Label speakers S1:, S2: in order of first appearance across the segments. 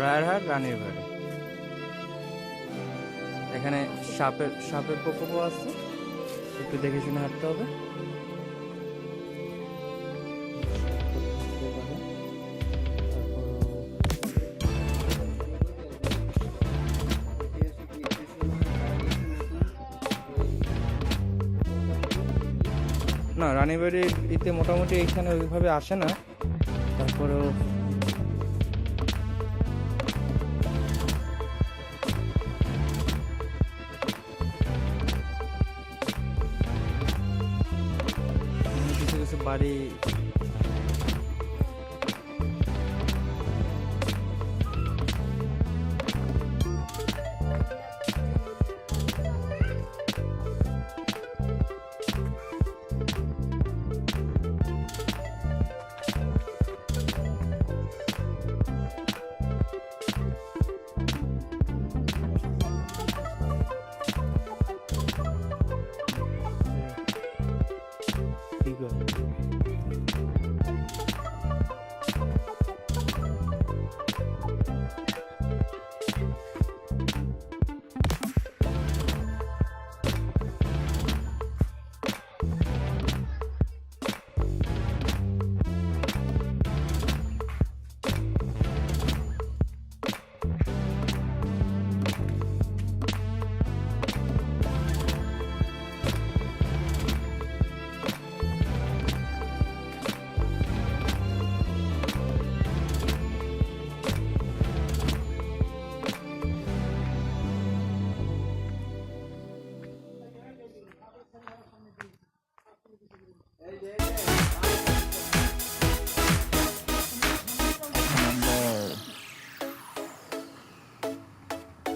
S1: রায়েরহাট রানীর বাড়ি। এখানে সাপের প্রকোপও আছে, একটু দেখে শুনে হাঁটতে হবে। না, রানীবাড়ির ইতে মোটামুটি এখানে ওইভাবে আসে না, তারপরেও কিছু কিছু বাড়ি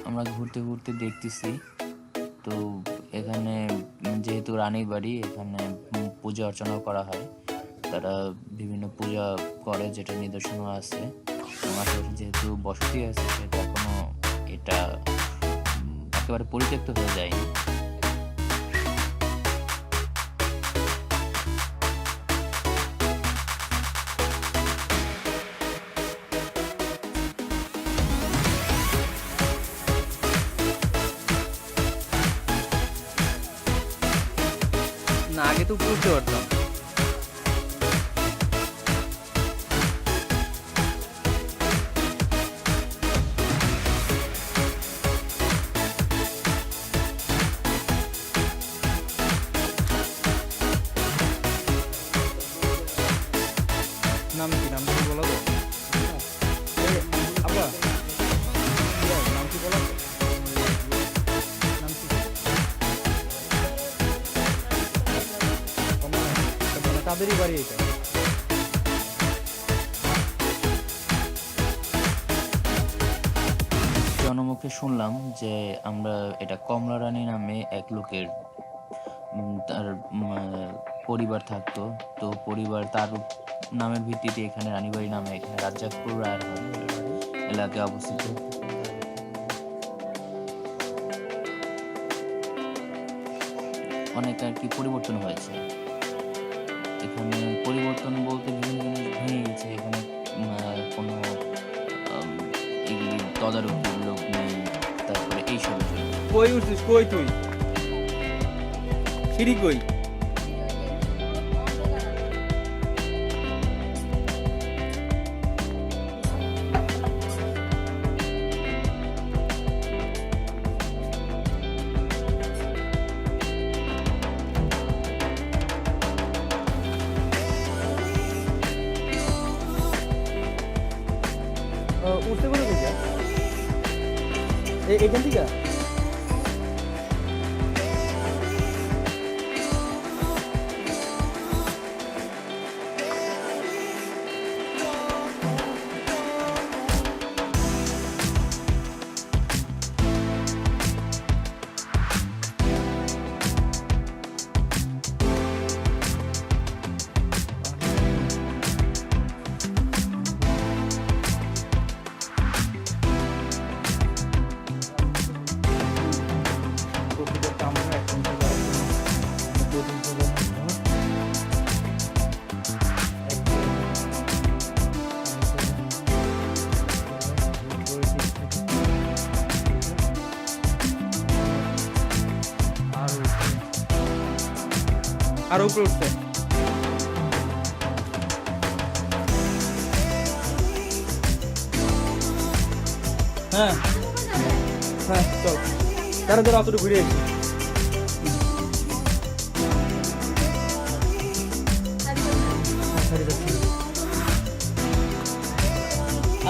S2: আমরা ঘুরতে ঘুরতে দেখতেছি। তো এখানে যেহেতু রানীর বাড়ি, এখানে পূজা অর্চনা করা হয়, তারা বিভিন্ন পূজা করে, যেটা নিদর্শনও আছে। আমাদের যেহেতু বসতি আছে, সেহেতু এখনো এটা একেবারে পরিত্যক্ত হয়ে যায়নি।
S1: না, আগে তো বুঝতে পারতাম। নাম কি বলো তো? আপা নাম কি বলো? তাদেরই বাড়ি এটা।
S2: জনমুখে শুনলাম যে আমরা এটা কমলা রানী নামে এক লোকের তার পরিবার থাকতো। তো পরিবার তার নামের ভিত্তিতে এখানে রানীবাড়ি নামে এখানে রাজ্জাকপুর রায়েরহাট এলাকায় অবস্থিত। অনেক আর কি পরিবর্তন হয়েছে এখানে। পরিবর্তন বলতে বিভিন্ন জিনিস ভেঙে গেছে। এখানে কোনো এগুলি তদারকির লোক নেই। তারপরে এইসব
S1: কই উঠছিস? কই তুই? সিঁড়ি কই? উঠতে বলে দিকা এখান থেকে আর উপরে উঠতে। হ্যাঁ হ্যাঁ চল, তারা ধরো অতটুকু ঘুরে এসে।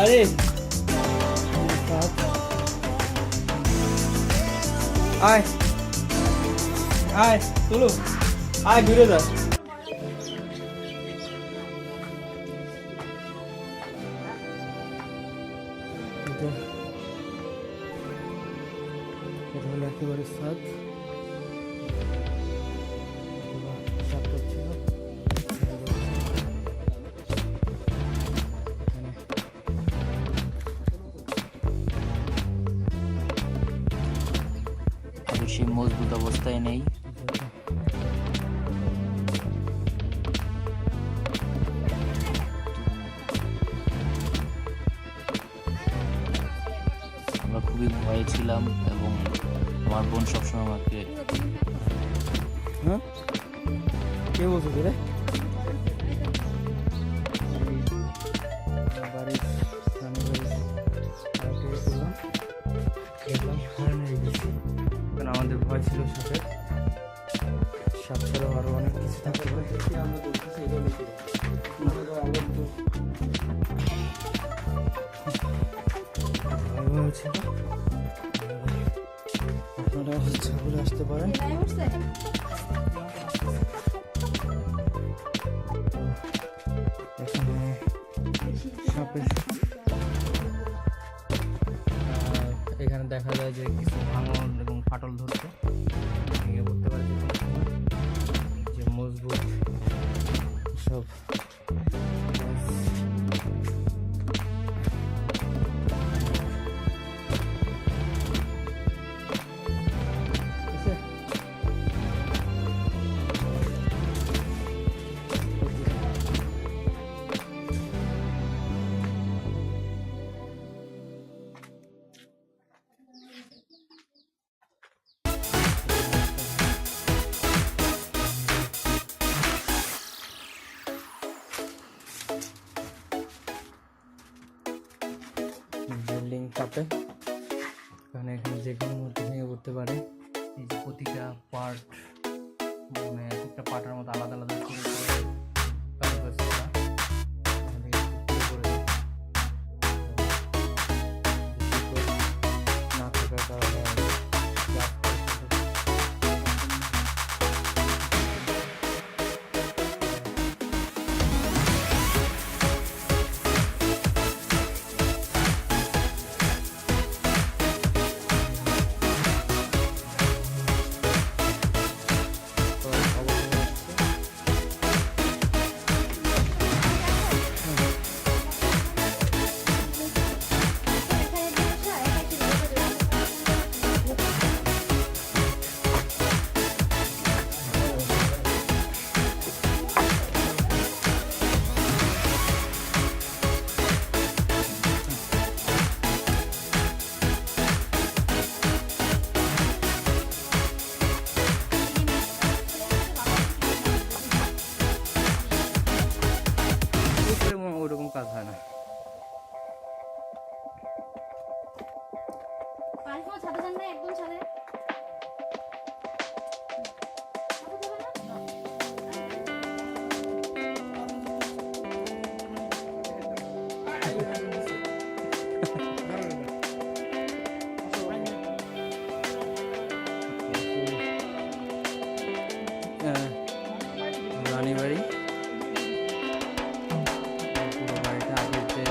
S1: আরে আয় আয় চলো, আয় ঘুরে যা। এটা হলো একেবারে সাত ছিল।
S2: বেশি মজবুত অবস্থায় নেই। আমরা খুবই ভয়ে ছিলাম এবং আমার বোন সবসময় আমাকে
S1: হ্যাঁ কে বলছো রে? আমাদের ভয় ছিল সাপের, সাপ ছাড়াও আরো অনেক কিছু থাকতে পারে। ভয় ছিল, আপনারা ইচ্ছা করে আসতে পারেন। এখানে সাপের এখানে দেখা যায় যে কিছু ভাঙন এবং ফাটল ধরছে, ভেঙে পড়তে পারে যে কোনো সময়। যে মজবুত সব বিল্ডিং কাপে, কারণ এখানে যে কোনো মুহূর্তে ভেঙে পড়তে পারে। এই যে প্রতিটা পার্ট, মানে একটা পার্টের মতো আলাদা আলাদা করে না থাকার কারণে ওরকম কাজ হয় না। রানীবাড়ি পুরো বাড়িটা আগে যে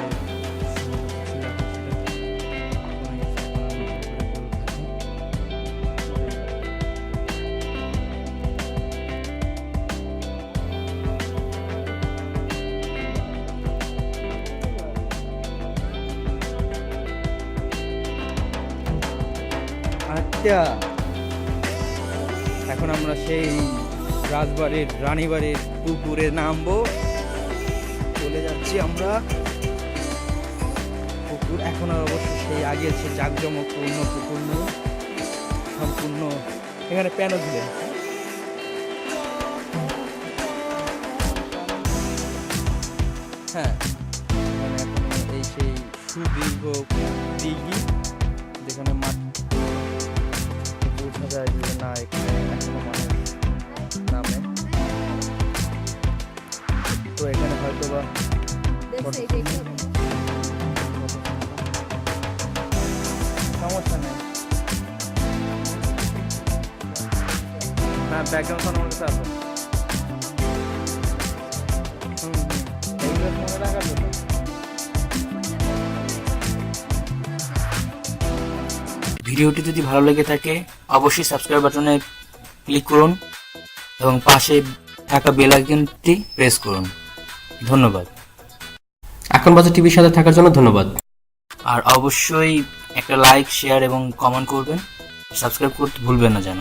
S1: আচ্ছা, এখন আমরা সেই রাজবাড়ির রানীবাড়ির পুকুরে নামবো। চলে যাচ্ছি আমরা। পুকুর এখন আর অবশ্য সেই আগের সে জাঁকজমকপূর্ণ পুকুর নেই, সম্পূর্ণ এখানে প্যানো দিলেন। দিঘি, যেখানে মাছ বোঝা যায় যে না এখানে এখনো মানুষ নামে। তো এখানে হয়তো বা সমস্যা নেই। হ্যাঁ, ব্যাকগ্রাউন্ড সাউন্ড আমার কাছে আছে। এইগুলো মনে রাখার জন্য।
S2: ভিডিওটি যদি ভালো লেগে থাকে অবশ্যই সাবস্ক্রাইব বাটনে ক্লিক করুন এবং পাশে থাকা বেল আইকনটি প্রেস করুন। ধন্যবাদ।
S3: এখন বাজে টিভির সাথে থাকার জন্য ধন্যবাদ।
S2: আর অবশ্যই একটা লাইক, শেয়ার এবং কমেন্ট করবেন। সাবস্ক্রাইব করতে ভুলবেন না যেন।